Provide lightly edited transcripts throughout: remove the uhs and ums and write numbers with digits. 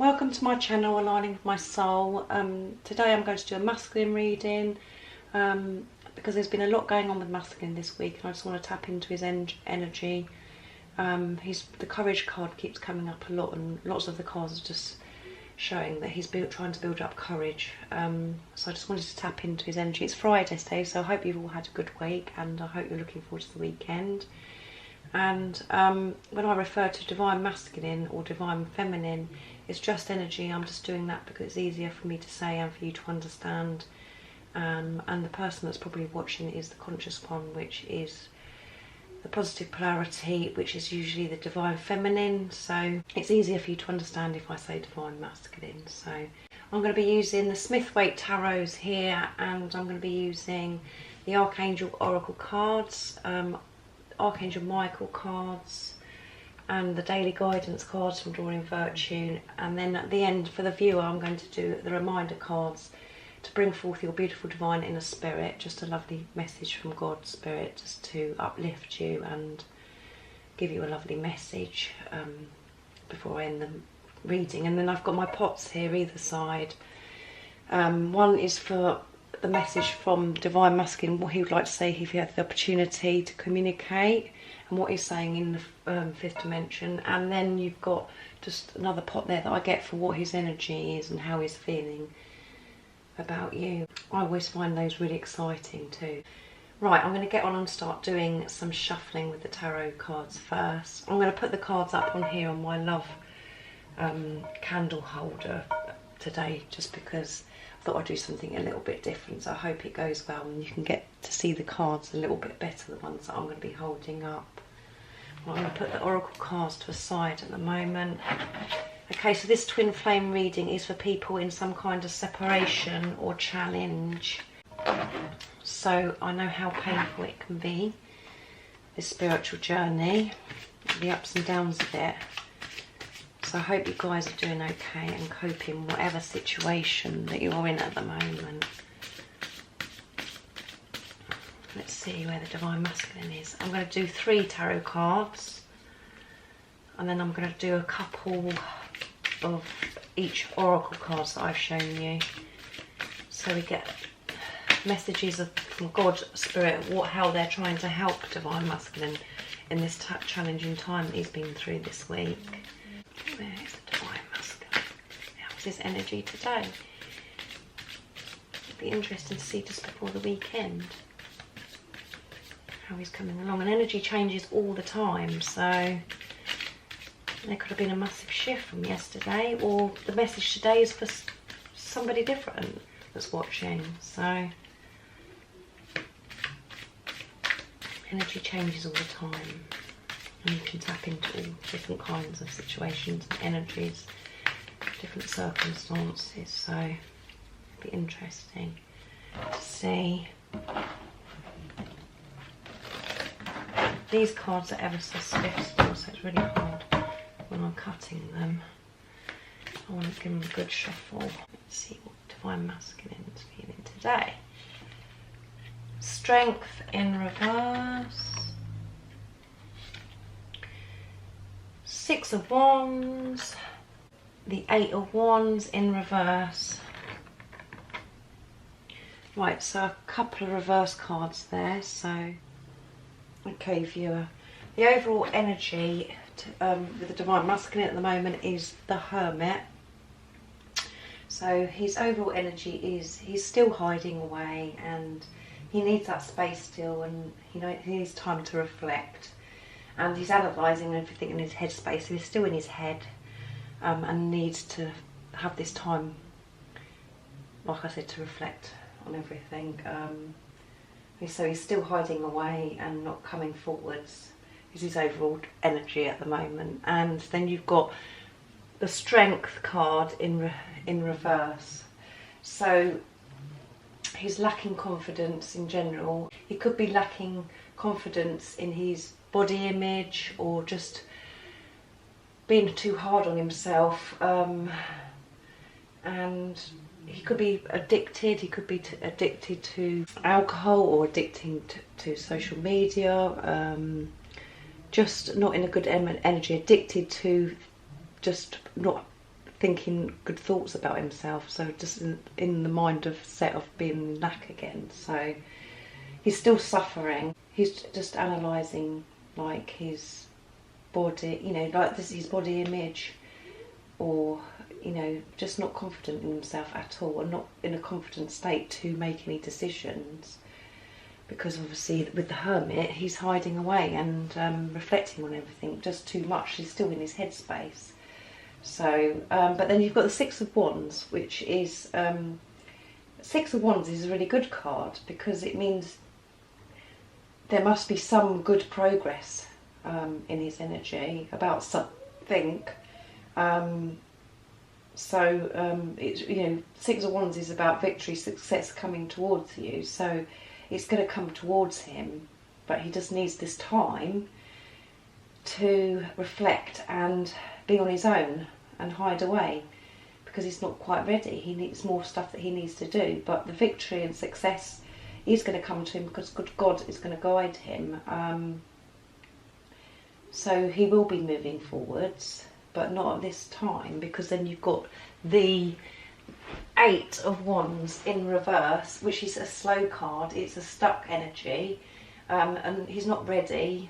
Welcome to my channel, Aligning with My Soul. Today I'm going to do a masculine reading because there's been a lot going on with masculine this week and I just want to tap into his energy. The courage card keeps coming up a lot and lots of the cards are just showing that he's trying to build up courage. So I just wanted to tap into his energy. It's Friday today, so I hope you've all had a good week and I hope you're looking forward to the weekend. And when I refer to divine masculine or divine feminine, it's just energy. I'm just doing that because it's easier for me to say and for you to understand. And the person that's probably watching is the conscious one, which is the positive polarity, which is usually the divine feminine. So it's easier for you to understand if I say divine masculine. So I'm going to be using the Smith-Waite Tarots here, and I'm going to be using the Archangel Oracle cards, Archangel Michael cards, and the daily guidance cards from Drawing Virtue. And then at the end, for the viewer, I'm going to do the reminder cards to bring forth your beautiful divine inner spirit. Just a lovely message from God's spirit, just to uplift you and give you a lovely message before I end the reading. And then I've got my pots here either side. One is for the message from divine masculine, what he would like to say if he had the opportunity to communicate, and what he's saying in the fifth dimension. And then you've got just another pot there that I get for what his energy is and how he's feeling about you. I always find those really exciting too. Right, I'm going to get on and start doing some shuffling with the tarot cards first. I'm going to put the cards up on here on my love candle holder today, just because I thought I'd do something a little bit different. So I hope it goes well and you can get to see the cards a little bit better, the ones that I'm going to be holding up. I'm going to put the oracle cards to a side at the moment. Okay, so this twin flame reading is for people in some kind of separation or challenge. So I know how painful it can be, this spiritual journey, the ups and downs of it. So I hope you guys are doing okay and coping whatever situation that you're in at the moment. Let's see where the divine masculine is. I'm going to do 3 tarot cards, and then I'm going to do a couple of each oracle cards that I've shown you, so we get messages from God's spirit, how they're trying to help divine masculine in this challenging time that he's been through this week. Where is the divine masculine? How's his energy today? It'd be interesting to see just before the weekend how he's coming along. And energy changes all the time, so there could have been a massive shift from yesterday, or the message today is for somebody different that's watching. So energy changes all the time, and you can tap into all different kinds of situations and energies, different circumstances. So it'd be interesting to see. These cards are ever so stiff still, so it's really hard when I'm cutting them. I want to give them a good shuffle. Let's see what divine masculine is feeling today. Strength in reverse. 6 of Wands. The 8 of Wands in reverse. Right, so a couple of reverse cards there. So, okay, viewer. The overall energy with the divine masculine at the moment is the Hermit. So his overall energy is he's still hiding away and he needs that space still, and he needs time to reflect, and he's analysing everything in his head space. So he's still in his head and needs to have this time, like I said, to reflect on everything. So he's still hiding away and not coming forwards. Is his overall energy at the moment. And then you've got the Strength card in reverse. So he's lacking confidence in general. He could be lacking confidence in his body image, or just being too hard on himself. And he could be addicted. He could be addicted to alcohol, or addicting to social media. Just not in a good energy, addicted to just not thinking good thoughts about himself, so just in the mind of set of being knack again. So he's still suffering. He's just analysing like his body, you know, like this is his body image, or you know, just not confident in himself at all, and not in a confident state to make any decisions, because obviously with the Hermit he's hiding away and reflecting on everything just too much. He's still in his headspace. So but then you've got the Six of Wands, which is Six of Wands is a really good card, because it means there must be some good progress in his energy about something. It's, you know, Six of Wands is about victory, success coming towards you. So it's going to come towards him, but he just needs this time to reflect and be on his own and hide away, because he's not quite ready. He needs more stuff that he needs to do, but the victory and success is going to come to him, because good God is going to guide him. So he will be moving forwards, but not at this time, because then you've got the Eight of Wands in reverse, which is a slow card. It's a stuck energy, and he's not ready.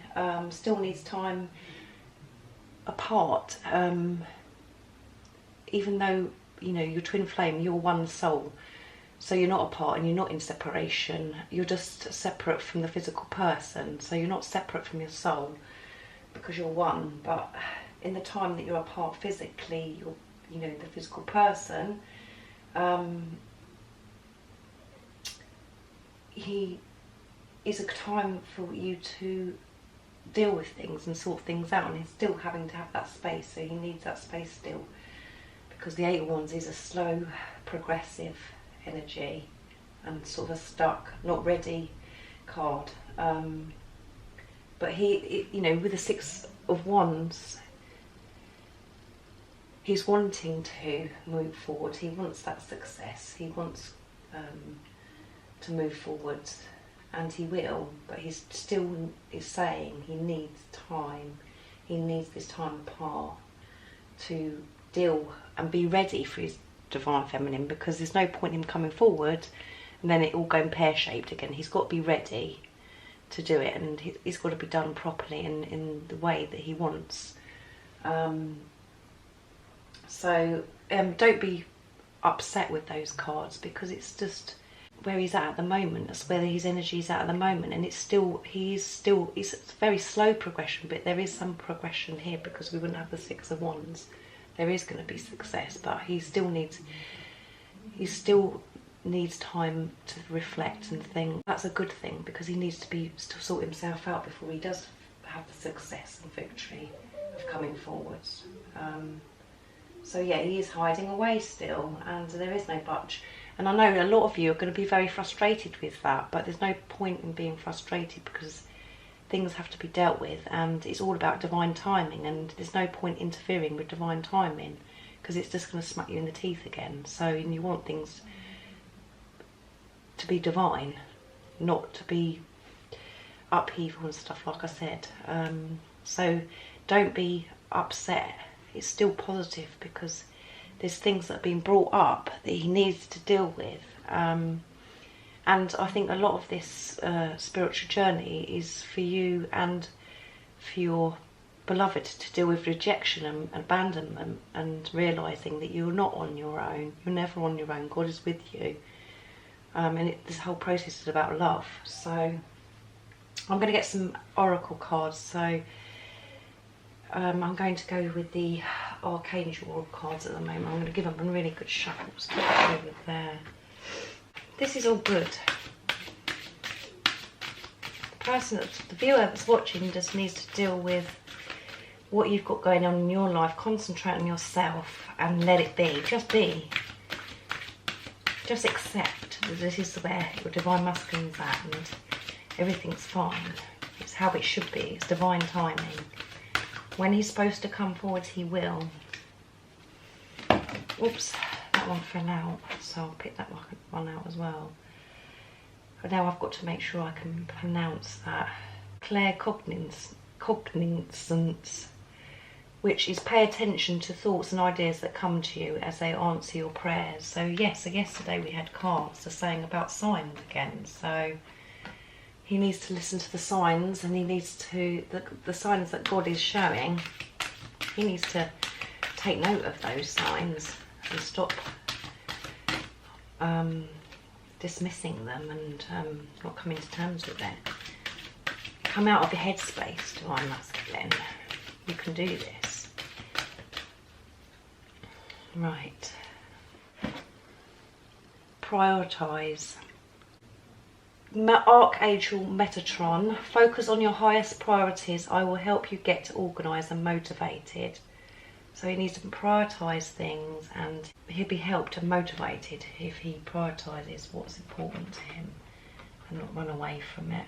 Still needs time apart, even though, you know, you're twin flame, you're one soul, so you're not apart and you're not in separation. You're just separate from the physical person, so you're not separate from your soul, because you're one. But in the time that you're apart physically, you're, you know, the physical person, he is a time for you to deal with things and sort things out, and he's still having to have that space, so he needs that space still, because the Eight of Wands is a slow, progressive energy and sort of a stuck, not ready card. But he, you know, with the Six of Wands, he's wanting to move forward. He wants that success. He wants to move forward, and he will, but he's still is saying he needs time. He needs this time apart to deal and be ready for his divine feminine, because there's no point in him coming forward and then it all going pear-shaped again. He's got to be ready to do it, and it's got to be done properly and in the way that he wants. So don't be upset with those cards, because it's just where he's at the moment. That's where his energy is at the moment, and it's a very slow progression, but there is some progression here, because we wouldn't have the Six of Wands. There is going to be success, but he still needs time to reflect and think. That's a good thing, because he needs to still sort himself out before he does have the success and victory of coming forwards. So yeah, he is hiding away still, and there is no budge. And I know a lot of you are going to be very frustrated with that, but there's no point in being frustrated, because things have to be dealt with, and it's all about divine timing, and there's no point interfering with divine timing, because it's just going to smack you in the teeth again. So you want things to be divine, not to be upheaval and stuff, like I said. So don't be upset. It's still positive, because there's things that have been brought up that he needs to deal with. And I think a lot of this spiritual journey is for you and for your beloved to deal with rejection and abandonment, and realising that you're not on your own. You're never on your own. God is with you. And this whole process is about love. So I'm going to get some oracle cards. So I'm going to go with the Archangel oracle cards at the moment. I'm going to give them a really good shuffle. So over there. This is all good. The viewer that's watching just needs to deal with what you've got going on in your life. Concentrate on yourself and let it be. Just be. Just accept that this is where your divine masculine's at, and everything's fine. It's how it should be. It's divine timing. When he's supposed to come forward, he will. Oops, that one fell out, so I'll pick that one out as well. But now I've got to make sure I can pronounce that. Claircognizance. which is pay attention to thoughts and ideas that come to you as they answer your prayers. So yes, so yesterday we had cards saying about signs again. So he needs to listen to the signs, and he needs to, the signs that God is showing, he needs to take note of those signs and stop dismissing them and not coming to terms with it. Come out of your headspace, Divine Masculine. You can do this. Right. Prioritise. Archangel Metatron, focus on your highest priorities. I will help you get organised and motivated. So he needs to prioritise things, and he'll be helped and motivated if he prioritises what's important to him and not run away from it.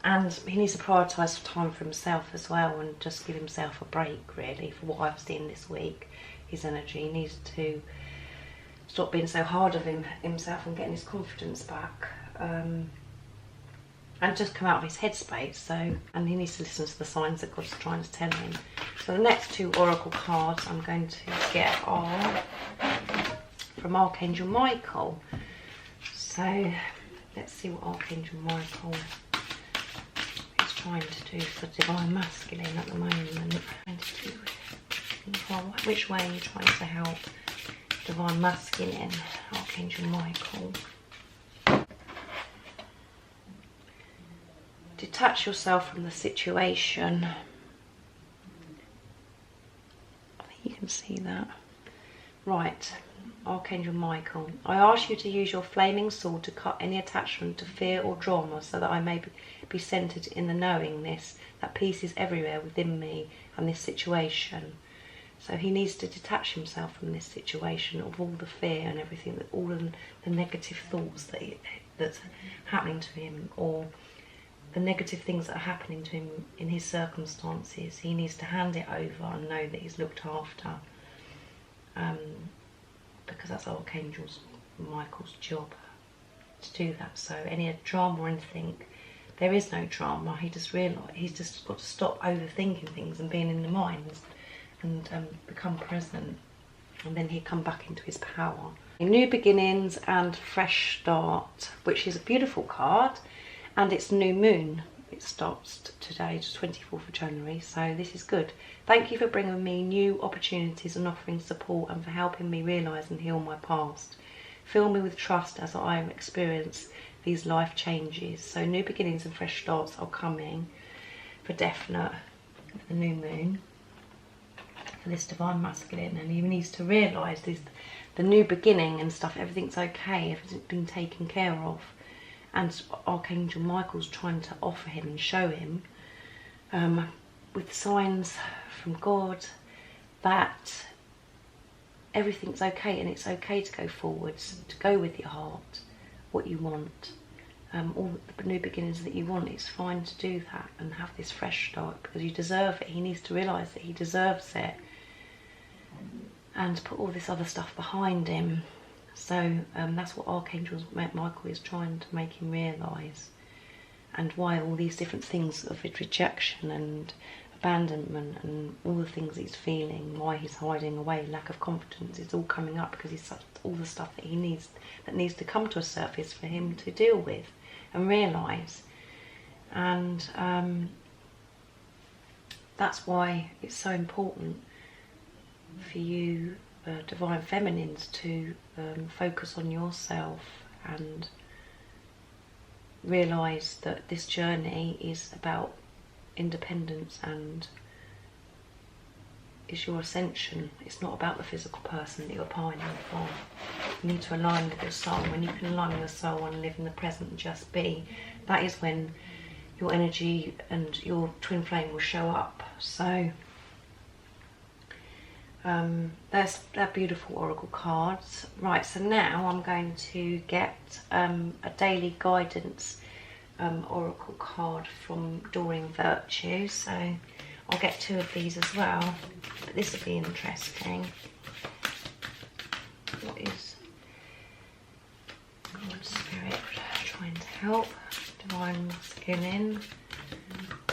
And he needs to prioritise time for himself as well, and just give himself a break, really, for what I've seen this week. His energy, he needs to stop being so hard on himself and getting his confidence back, and just come out of his headspace. So, and he needs to listen to the signs that God's trying to tell him. So the next two oracle cards I'm going to get are from Archangel Michael. So let's see what Archangel Michael is trying to do for Divine Masculine at the moment. Which way are you trying to help Divine Masculine, Archangel Michael? Detach yourself from the situation. I think you can see that. Right, Archangel Michael, I ask you to use your flaming sword to cut any attachment to fear or drama, so that I may be centered in the knowingness that peace is everywhere within me and this situation. So he needs to detach himself from this situation, of all the fear and everything, that all of the negative thoughts that's happening to him, or the negative things that are happening to him in his circumstances. He needs to hand it over and know that he's looked after, because that's Archangel Michael's job to do that. So any drama or anything, there is no drama. He just realised he's just got to stop overthinking things and being in the mind, and become present, and then he'll come back into his power. New beginnings and fresh start, which is a beautiful card, and it's new moon. It starts today, the 24th of January, so this is good. Thank you for bringing me new opportunities and offering support, and for helping me realise and heal my past. Fill me with trust as I experience these life changes. So new beginnings and fresh starts are coming for definite with the new moon for this Divine Masculine, and he needs to realise this, the new beginning and stuff, everything's okay, everything's been taken care of. And Archangel Michael's trying to offer him and show him with signs from God that everything's okay, and it's okay to go forwards, to go with your heart, what you want, all the new beginnings that you want. It's fine to do that and have this fresh start, because you deserve it. He needs to realise that he deserves it, and put all this other stuff behind him. So that's what Archangel Michael is trying to make him realise, and why all these different things of rejection and abandonment and all the things he's feeling, why he's hiding away, lack of confidence, it's all coming up because he's all the stuff that he needs, that needs to come to a surface for him to deal with and realise. And that's why it's so important for you Divine Feminines to focus on yourself and realise that this journey is about independence and is your ascension. It's not about the physical person that you're pining for. You need to align with your soul. When you can align with your soul and live in the present and just be, that is when your energy and your twin flame will show up. So they're beautiful oracle cards. Right, so now I'm going to get a daily guidance oracle card from Doreen Virtue. So I'll get two of these as well, but this will be interesting. What is God Spirit trying to help Divine Masculine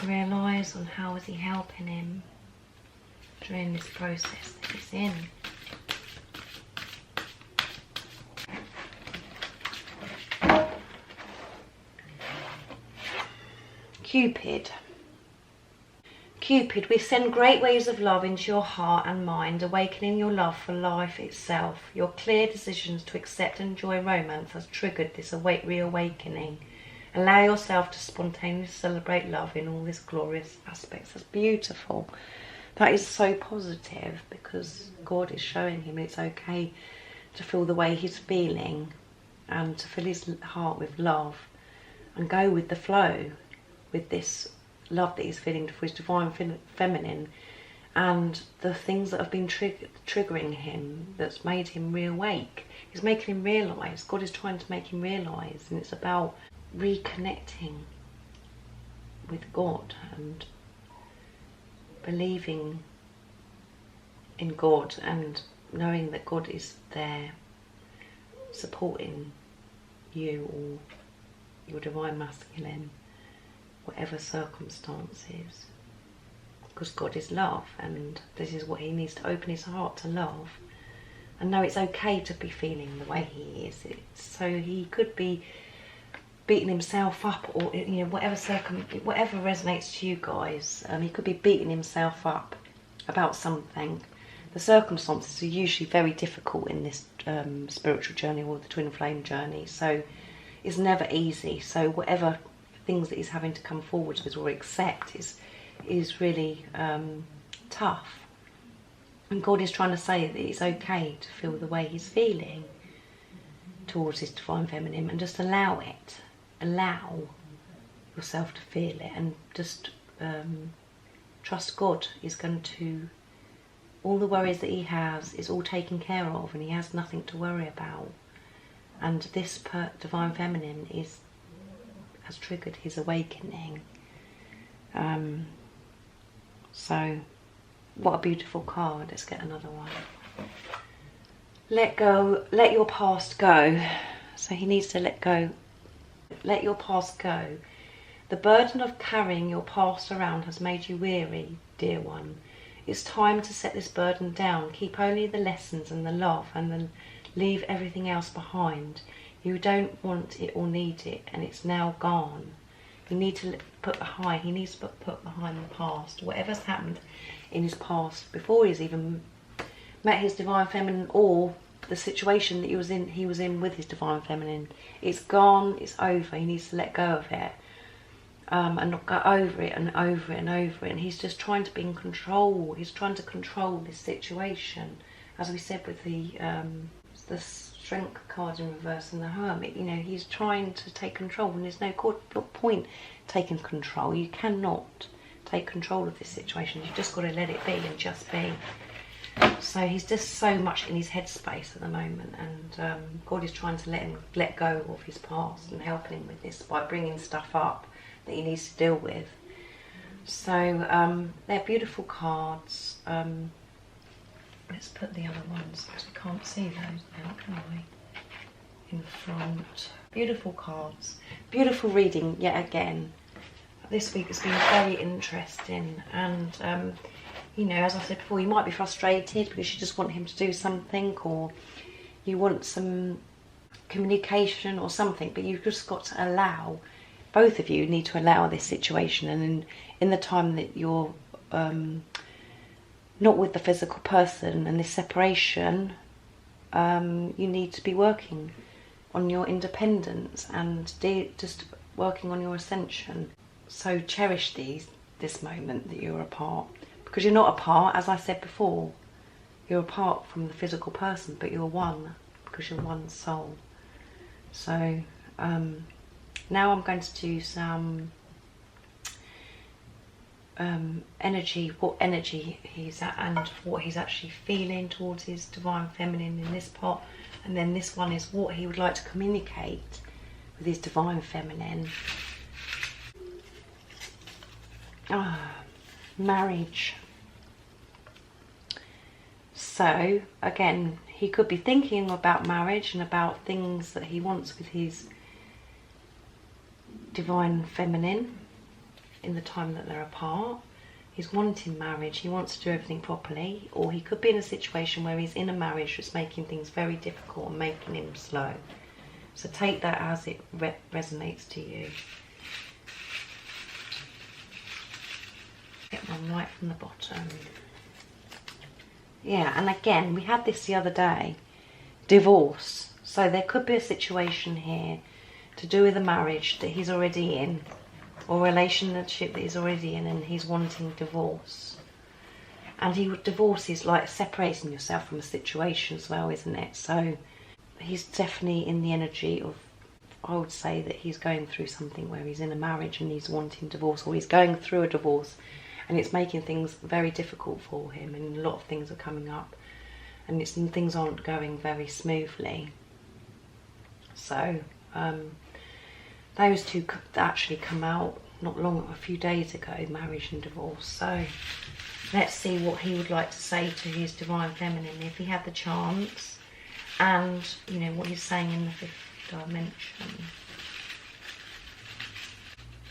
realise on how is he helping him during this process that he's in. Cupid. Cupid, we send great waves of love into your heart and mind, awakening your love for life itself. Your clear decisions to accept and enjoy romance has triggered this reawakening. Allow yourself to spontaneously celebrate love in all its glorious aspects. That's beautiful. That is so positive, because God is showing him it's okay to feel the way he's feeling and to fill his heart with love and go with the flow with this love that he's feeling for his divine feminine, and the things that have been triggering him, that's made him reawake. He's making him realise. God is trying to make him realise, and it's about reconnecting with God and believing in God and knowing that God is there supporting you or your divine masculine, whatever circumstances, because God is love, and this is what he needs to open his heart to love and know it's okay to be feeling the way he is. So he could be beating himself up, or whatever resonates to you guys. He could be beating himself up about something. The circumstances are usually very difficult in this spiritual journey or the twin flame journey, so it's never easy. So whatever things that he's having to come forward with or accept is really tough. And God is trying to say that it's okay to feel the way he's feeling towards his divine feminine, and just allow it. Allow yourself to feel it, and just trust God is going to, all the worries that he has is all taken care of, and he has nothing to worry about. And this divine feminine has triggered his awakening. So what a beautiful card. Let's get another one. Let go, let your past go. So he needs to let go. Let your past go. The burden of carrying your past around has made you weary, dear one. It's time to set this burden down. Keep only the lessons and the love, and then leave everything else behind. You don't want it or need it, and it's now gone. You need to put behind. He needs to put behind the past. Whatever's happened in his past before he's even met his divine feminine, or the situation that he was in with his divine feminine. It's gone. It's over. He needs to let go of it, and not go over it and over it and over it. And he's just trying to be in control. He's trying to control this situation, as we said with the Strength card in reverse and the Hermit. He's trying to take control, and there's no point taking control. You cannot take control of this situation. You've just got to let it be and just be. So he's just so much in his headspace at the moment, and God is trying to let him let go of his past and helping him with this by bringing stuff up that he needs to deal with. So they're beautiful cards. Let's put the other ones, because I can't see those now, can I? In front. Beautiful cards. Beautiful reading yet again. This week has been very interesting, and as I said before, you might be frustrated because you just want him to do something, or you want some communication or something, but you've just got to allow, both of you need to allow this situation, and in the time that you're not with the physical person and this separation, you need to be working on your independence and just working on your ascension. So cherish this moment that you're apart, because you're not apart, as I said before. You're apart from the physical person, but you're one, because you're one soul. So now I'm going to do some energy, what energy he's at and what he's actually feeling towards his divine feminine in this part, and then this one is what he would like to communicate with his divine feminine. Marriage. So again, he could be thinking about marriage and about things that he wants with his divine feminine in the time that they're apart. He's wanting marriage, he wants to do everything properly, or he could be in a situation where he's in a marriage that's making things very difficult and making him slow. So take that as it resonates to you. Get one right from the bottom. Yeah, and again, we had this the other day. Divorce. So there could be a situation here to do with a marriage that he's already in, or a relationship that he's already in, and he's wanting divorce. And divorce is like separating yourself from a situation as well, isn't it? So he's definitely in the energy of, I would say that he's going through something where he's in a marriage and he's wanting divorce, or he's going through a divorce and it's making things very difficult for him, and a lot of things are coming up and things aren't going very smoothly. So those two actually come out not long, a few days ago, marriage and divorce. So let's see what he would like to say to his Divine Feminine if he had the chance, and you know what he's saying in the fifth dimension.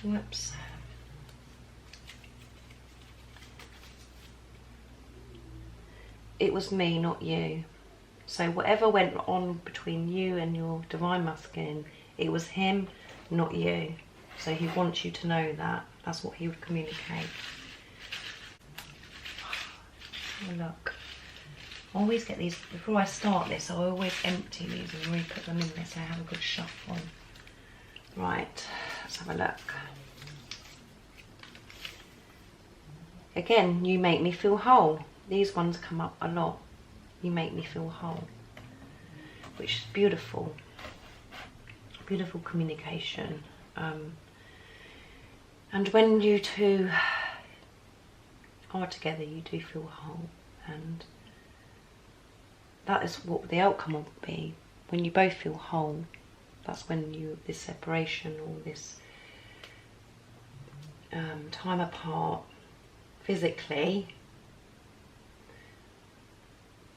Whoops. It was me, not you. So whatever went on between you and your Divine Masculine, it was him, not you. So he wants you to know that. That's what he would communicate. Oh, look. I always get these, before I start this, I always empty these and re-put them in there so I have a good shuffle. Right, let's have a look. Again, you make me feel whole. These ones come up a lot. You make me feel whole, which is beautiful. Beautiful communication. And when you two are together, you do feel whole, and that is what the outcome will be. When you both feel whole, that's when this separation, or this time apart physically,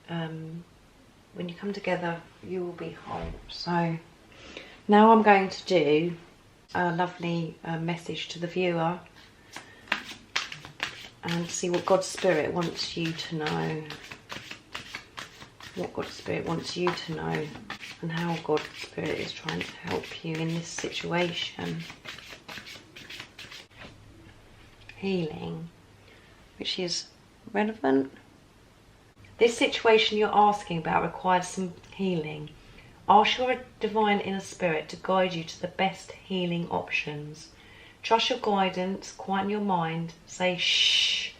when you come together, you will be whole. So now I'm going to do a lovely message to the viewer and see what God's Spirit wants you to know. What God's Spirit wants you to know, and how God's Spirit is trying to help you in this situation. Healing, which is relevant. This situation you're asking about requires some healing. Ask your divine inner spirit to guide you to the best healing options. Trust your guidance, quieten your mind, say shh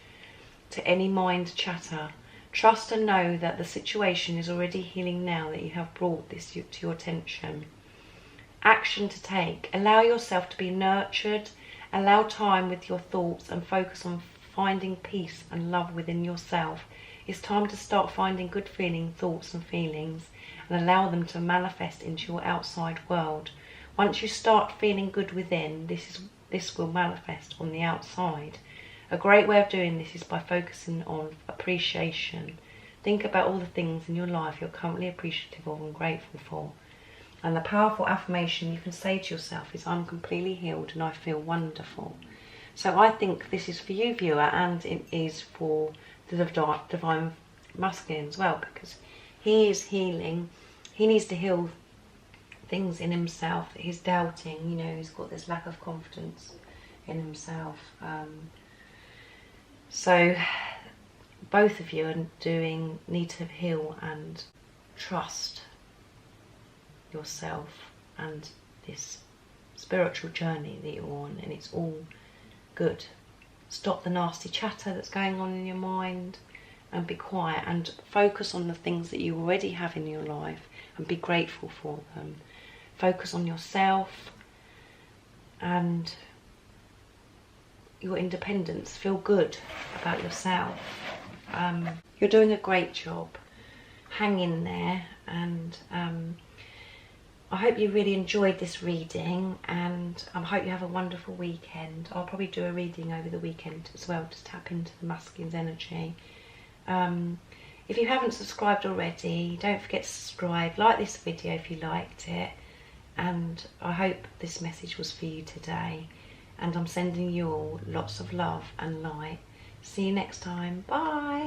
to any mind chatter. Trust and know that the situation is already healing now that you have brought this to your attention. Action to take. Allow yourself to be nurtured. Allow time with your thoughts and focus on finding peace and love within yourself. It's time to start finding good feeling thoughts and feelings and allow them to manifest into your outside world. Once you start feeling good within, this will manifest on the outside. A great way of doing this is by focusing on appreciation. Think about all the things in your life you're currently appreciative of and grateful for. And the powerful affirmation you can say to yourself is, I'm completely healed and I feel wonderful. So I think this is for you, viewer, and it is for the Divine Masculine as well, because he is healing. He needs to heal things in himself that he's doubting. You know, he's got this lack of confidence in himself. So both of you need to heal and trust yourself and this spiritual journey that you're on, and it's all good. Stop the nasty chatter that's going on in your mind and be quiet and focus on the things that you already have in your life and be grateful for them. Focus on yourself and your independence. Feel good about yourself. You're doing a great job. Hang in there, and I hope you really enjoyed this reading, and I hope you have a wonderful weekend. I'll probably do a reading over the weekend as well to tap into the masculine's energy. If you haven't subscribed already, don't forget to subscribe. Like this video if you liked it, and I hope this message was for you today. and I'm sending you all lots of love and light. See you next time. Bye.